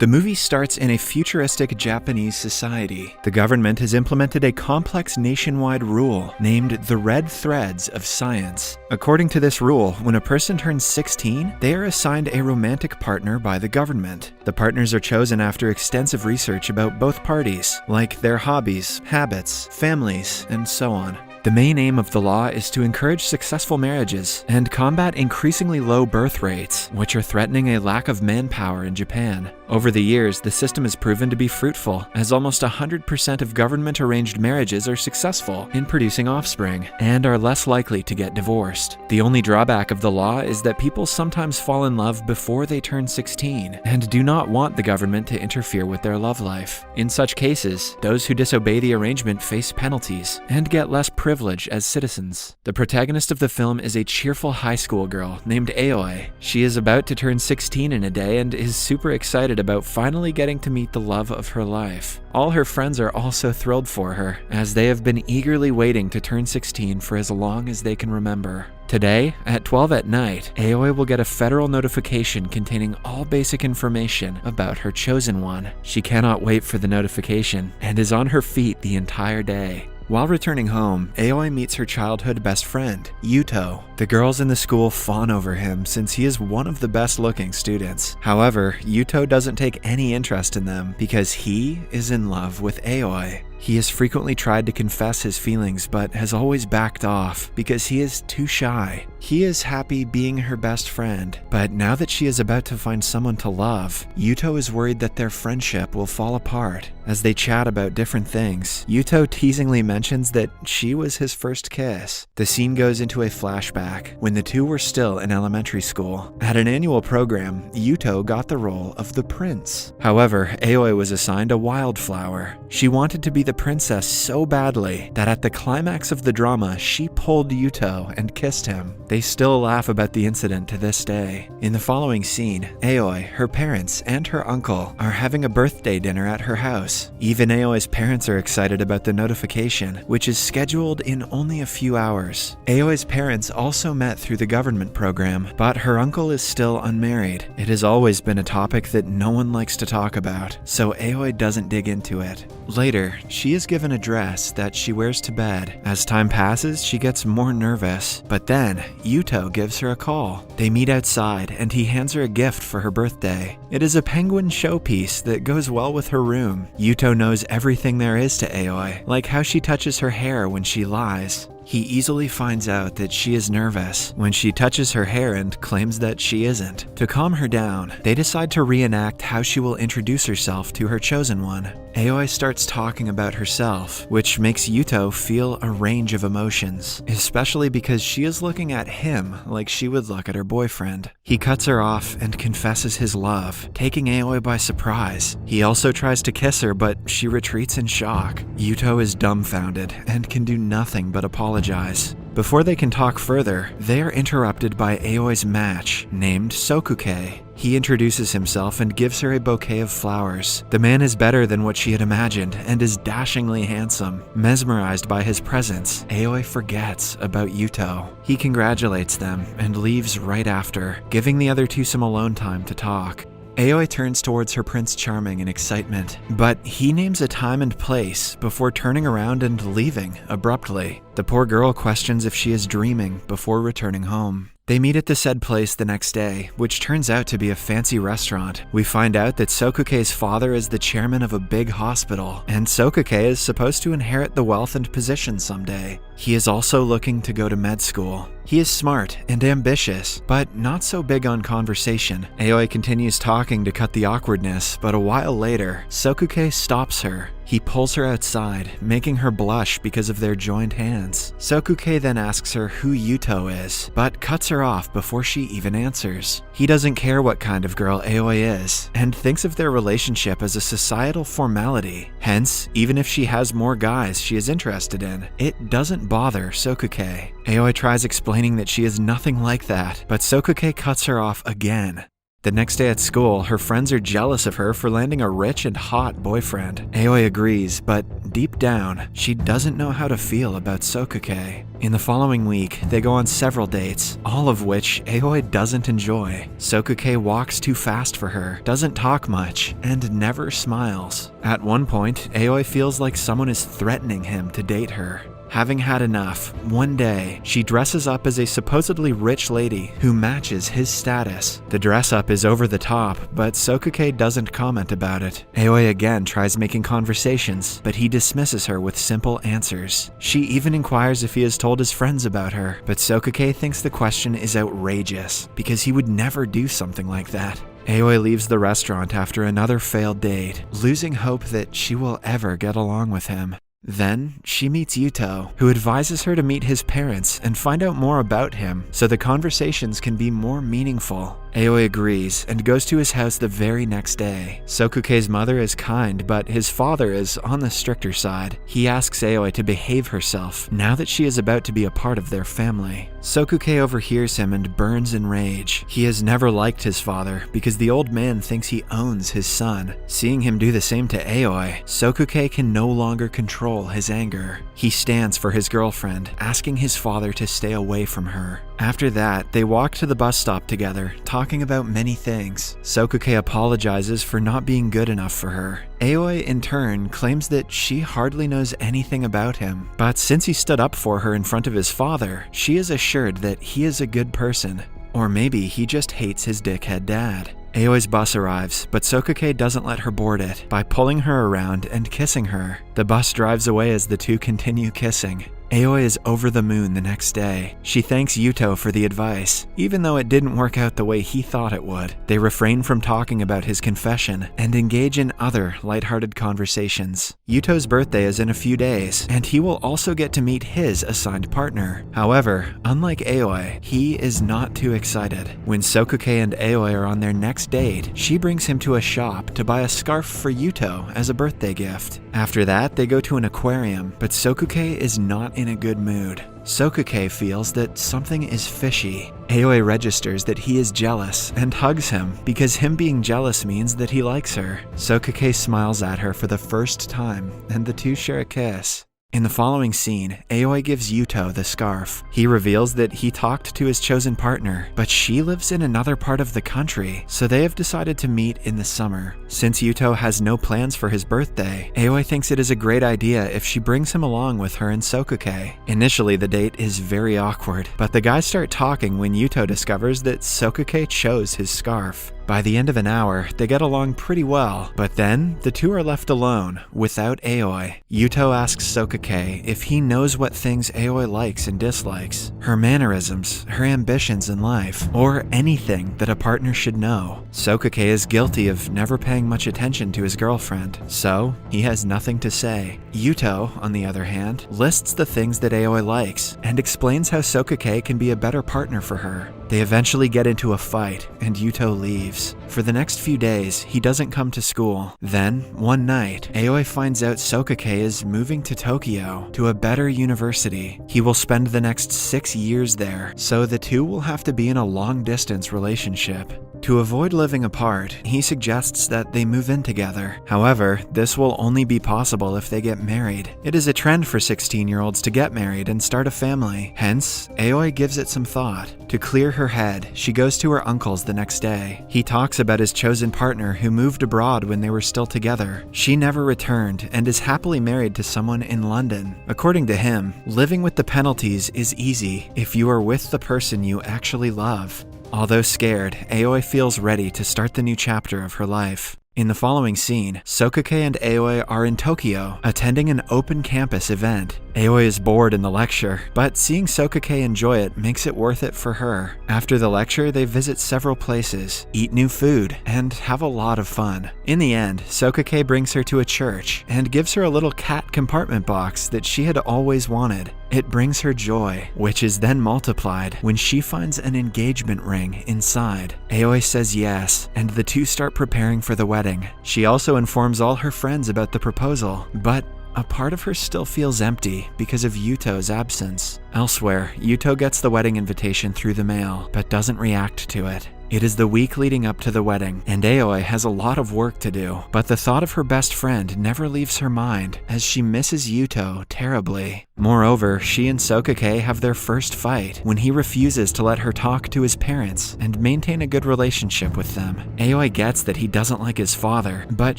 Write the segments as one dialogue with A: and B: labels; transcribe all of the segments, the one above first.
A: The movie starts in a futuristic Japanese society. The government has implemented a complex nationwide rule named the Red Threads of Science. According to this rule, when a person turns 16, they are assigned a romantic partner by the government. The partners are chosen after extensive research about both parties, like their hobbies, habits, families, and so on. The main aim of the law is to encourage successful marriages and combat increasingly low birth rates, which are threatening a lack of manpower in Japan. Over the years, the system has proven to be fruitful, as almost 100% of government-arranged marriages are successful in producing offspring and are less likely to get divorced. The only drawback of the law is that people sometimes fall in love before they turn 16 and do not want the government to interfere with their love life. In such cases, those who disobey the arrangement face penalties and get less privilege as citizens. The protagonist of the film is a cheerful high school girl named Aoi. She is about to turn 16 in a day and is super excited about finally getting to meet the love of her life. All her friends are also thrilled for her, as they have been eagerly waiting to turn 16 for as long as they can remember. Today, at 12 at night, Aoi will get a federal notification containing all basic information about her chosen one. She cannot wait for the notification and is on her feet the entire day. While returning home, Aoi meets her childhood best friend, Yuto. The girls in the school fawn over him since he is one of the best-looking students. However, Yuto doesn't take any interest in them because he is in love with Aoi. He has frequently tried to confess his feelings but has always backed off because he is too shy. He is happy being her best friend, but now that she is about to find someone to love, Yuto is worried that their friendship will fall apart. As they chat about different things, Yuto teasingly mentions that she was his first kiss. The scene goes into a flashback when the two were still in elementary school. At an annual program, Yuto got the role of the prince. However, Aoi was assigned a wildflower. She wanted to be the princess so badly that at the climax of the drama, she pulled Yuto and kissed him. They still laugh about the incident to this day. In the following scene, Aoi, her parents, and her uncle are having a birthday dinner at her house. Even Aoi's parents are excited about the notification, which is scheduled in only a few hours. Aoi's parents also met through the government program, but her uncle is still unmarried. It has always been a topic that no one likes to talk about, so Aoi doesn't dig into it. Later, she is given a dress that she wears to bed. As time passes, she gets more nervous, but then Yuto gives her a call. They meet outside and he hands her a gift for her birthday. It is a penguin showpiece that goes well with her room. Yuto knows everything there is to Aoi, like how she touches her hair when she lies. He easily finds out that she is nervous when she touches her hair and claims that she isn't. To calm her down, they decide to reenact how she will introduce herself to her chosen one. Aoi starts talking about herself, which makes Yuto feel a range of emotions, especially because she is looking at him like she would look at her boyfriend. He cuts her off and confesses his love, taking Aoi by surprise. He also tries to kiss her, but she retreats in shock. Yuto is dumbfounded and can do nothing but apologize. Before they can talk further, they are interrupted by Aoi's match, named Sokuke. He introduces himself and gives her a bouquet of flowers. The man is better than what she had imagined and is dashingly handsome. Mesmerized by his presence, Aoi forgets about Yuto. He congratulates them and leaves right after, giving the other two some alone time to talk. Aoi turns towards her Prince Charming in excitement, but he names a time and place before turning around and leaving abruptly. The poor girl questions if she is dreaming before returning home. They meet at the said place the next day, which turns out to be a fancy restaurant. We find out that Sokuke's father is the chairman of a big hospital, and Sokuke is supposed to inherit the wealth and position someday. He is also looking to go to med school. He is smart and ambitious, but not so big on conversation. Aoi continues talking to cut the awkwardness, but a while later, Sokuke stops her. He pulls her outside, making her blush because of their joined hands. Sokuke then asks her who Yuto is, but cuts her off before she even answers. He doesn't care what kind of girl Aoi is, and thinks of their relationship as a societal formality. Hence, even if she has more guys she is interested in, it doesn't bother Sokuke. Aoi tries explaining that she is nothing like that, but Sokuke cuts her off again. The next day at school, her friends are jealous of her for landing a rich and hot boyfriend. Aoi agrees, but deep down, she doesn't know how to feel about Sokuke. In the following week, they go on several dates, all of which Aoi doesn't enjoy. Sokuke walks too fast for her, doesn't talk much, and never smiles. At one point, Aoi feels like someone is threatening him to date her. Having had enough, one day, she dresses up as a supposedly rich lady who matches his status. The dress up is over the top, but Sokuke doesn't comment about it. Aoi again tries making conversations, but he dismisses her with simple answers. She even inquires if he has told his friends about her, but Sokuke thinks the question is outrageous, because he would never do something like that. Aoi leaves the restaurant after another failed date, losing hope that she will ever get along with him. Then, she meets Yuto, who advises her to meet his parents and find out more about him so the conversations can be more meaningful. Aoi agrees and goes to his house the very next day. Sokuke's mother is kind, but his father is on the stricter side. He asks Aoi to behave herself now that she is about to be a part of their family. Sokuke overhears him and burns in rage. He has never liked his father because the old man thinks he owns his son. Seeing him do the same to Aoi, Sokuke can no longer control his anger. He stands for his girlfriend, asking his father to stay away from her. After that, they walk to the bus stop together, talking about many things. Sokuke apologizes for not being good enough for her. Aoi, in turn, claims that she hardly knows anything about him, but since he stood up for her in front of his father, she is assured that he is a good person. Or maybe he just hates his dickhead dad. Aoi's bus arrives, but Sokuke doesn't let her board it by pulling her around and kissing her. The bus drives away as the two continue kissing. Aoi is over the moon the next day. She thanks Yuto for the advice, even though it didn't work out the way he thought it would. They refrain from talking about his confession and engage in other lighthearted conversations. Yuto's birthday is in a few days, and he will also get to meet his assigned partner. However, unlike Aoi, he is not too excited. When Sokuke and Aoi are on their next date, she brings him to a shop to buy a scarf for Yuto as a birthday gift. After that, they go to an aquarium, but Sokuke is not in a good mood. Sokuke feels that something is fishy. Aoi registers that he is jealous and hugs him because him being jealous means that he likes her. Sokuke smiles at her for the first time, and the two share a kiss. In the following scene, Aoi gives Yuto the scarf. He reveals that he talked to his chosen partner, but she lives in another part of the country, so they have decided to meet in the summer. Since Yuto has no plans for his birthday, Aoi thinks it is a great idea if she brings him along with her and Sokuke. Initially, the date is very awkward, but the guys start talking when Yuto discovers that Sokuke chose his scarf. By the end of an hour, they get along pretty well, but then the two are left alone, without Aoi. Yuto asks Sokuke if he knows what things Aoi likes and dislikes, her mannerisms, her ambitions in life, or anything that a partner should know. Sokuke is guilty of never paying much attention to his girlfriend, so he has nothing to say. Yuto, on the other hand, lists the things that Aoi likes, and explains how Sokuke can be a better partner for her. They eventually get into a fight, and Yuto leaves. For the next few days, he doesn't come to school. Then, one night, Aoi finds out Sokuke is moving to Tokyo, to a better university. He will spend the next 6 years there, so the two will have to be in a long-distance relationship. To avoid living apart, he suggests that they move in together. However, this will only be possible if they get married. It is a trend for 16-year-olds to get married and start a family. Hence, Aoi gives it some thought. To clear her head, she goes to her uncle's the next day. He talks about his chosen partner who moved abroad when they were still together. She never returned and is happily married to someone in London. According to him, living with the penalties is easy if you are with the person you actually love. Although scared, Aoi feels ready to start the new chapter of her life. In the following scene, Sokuke and Aoi are in Tokyo, attending an open campus event. Aoi is bored in the lecture, but seeing Sokuke enjoy it makes it worth it for her. After the lecture, they visit several places, eat new food, and have a lot of fun. In the end, Sokuke brings her to a church and gives her a little cat compartment box that she had always wanted. It brings her joy, which is then multiplied when she finds an engagement ring inside. Aoi says yes, and the two start preparing for the wedding. She also informs all her friends about the proposal, but a part of her still feels empty because of Yuto's absence. Elsewhere, Yuto gets the wedding invitation through the mail, but doesn't react to it. It is the week leading up to the wedding, and Aoi has a lot of work to do, but the thought of her best friend never leaves her mind as she misses Yuto terribly. Moreover, she and Sokake have their first fight when he refuses to let her talk to his parents and maintain a good relationship with them. Aoi gets that he doesn't like his father, but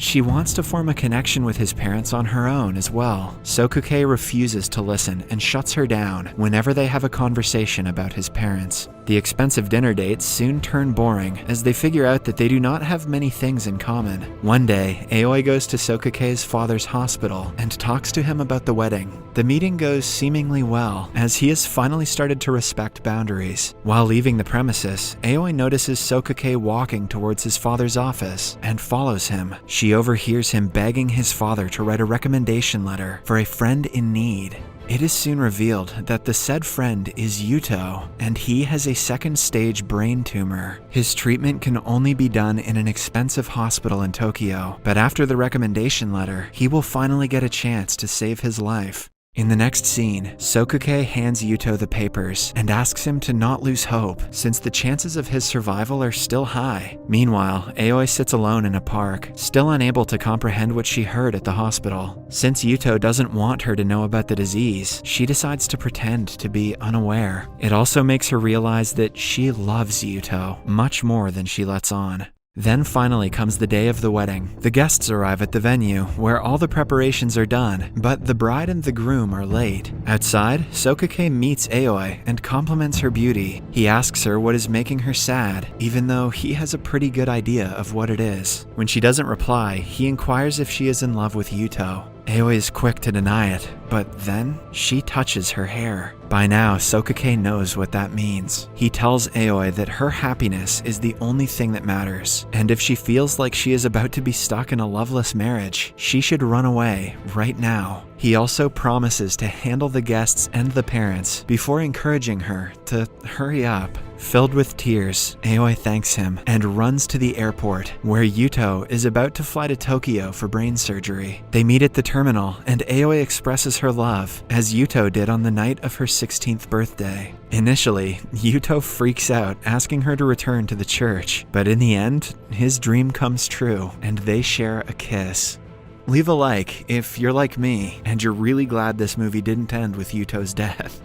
A: she wants to form a connection with his parents on her own as well. Sokake refuses to listen and shuts her down whenever they have a conversation about his parents. The expensive dinner dates soon turn boring as they figure out that they do not have many things in common. One day, Aoi goes to Sokake's father's hospital and talks to him about the wedding. The meeting goes seemingly well, as he has finally started to respect boundaries. While leaving the premises, Aoi notices Sokake walking towards his father's office and follows him. She overhears him begging his father to write a recommendation letter for a friend in need. It is soon revealed that the said friend is Yuto, and he has a second-stage brain tumor. His treatment can only be done in an expensive hospital in Tokyo, but after the recommendation letter, he will finally get a chance to save his life. In the next scene, Sokake hands Yuto the papers and asks him to not lose hope, since the chances of his survival are still high. Meanwhile, Aoi sits alone in a park, still unable to comprehend what she heard at the hospital. Since Yuto doesn't want her to know about the disease, she decides to pretend to be unaware. It also makes her realize that she loves Yuto much more than she lets on. Then finally comes the day of the wedding. The guests arrive at the venue, where all the preparations are done, but the bride and the groom are late. Outside, Sokake meets Aoi and compliments her beauty. He asks her what is making her sad, even though he has a pretty good idea of what it is. When she doesn't reply, he inquires if she is in love with Yuto. Aoi is quick to deny it, but then she touches her hair. By now, Sokake knows what that means. He tells Aoi that her happiness is the only thing that matters, and if she feels like she is about to be stuck in a loveless marriage, she should run away right now. He also promises to handle the guests and the parents before encouraging her to hurry up. Filled with tears, Aoi thanks him and runs to the airport, where Yuto is about to fly to Tokyo for brain surgery. They meet at the terminal, and Aoi expresses her love, as Yuto did on the night of her 16th birthday. Initially, Yuto freaks out, asking her to return to the church, but in the end, his dream comes true, and they share a kiss. Leave a like if you're like me, and you're really glad this movie didn't end with Yuto's death.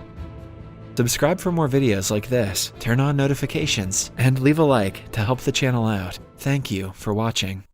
A: Subscribe for more videos like this, turn on notifications, and leave a like to help the channel out. Thank you for watching.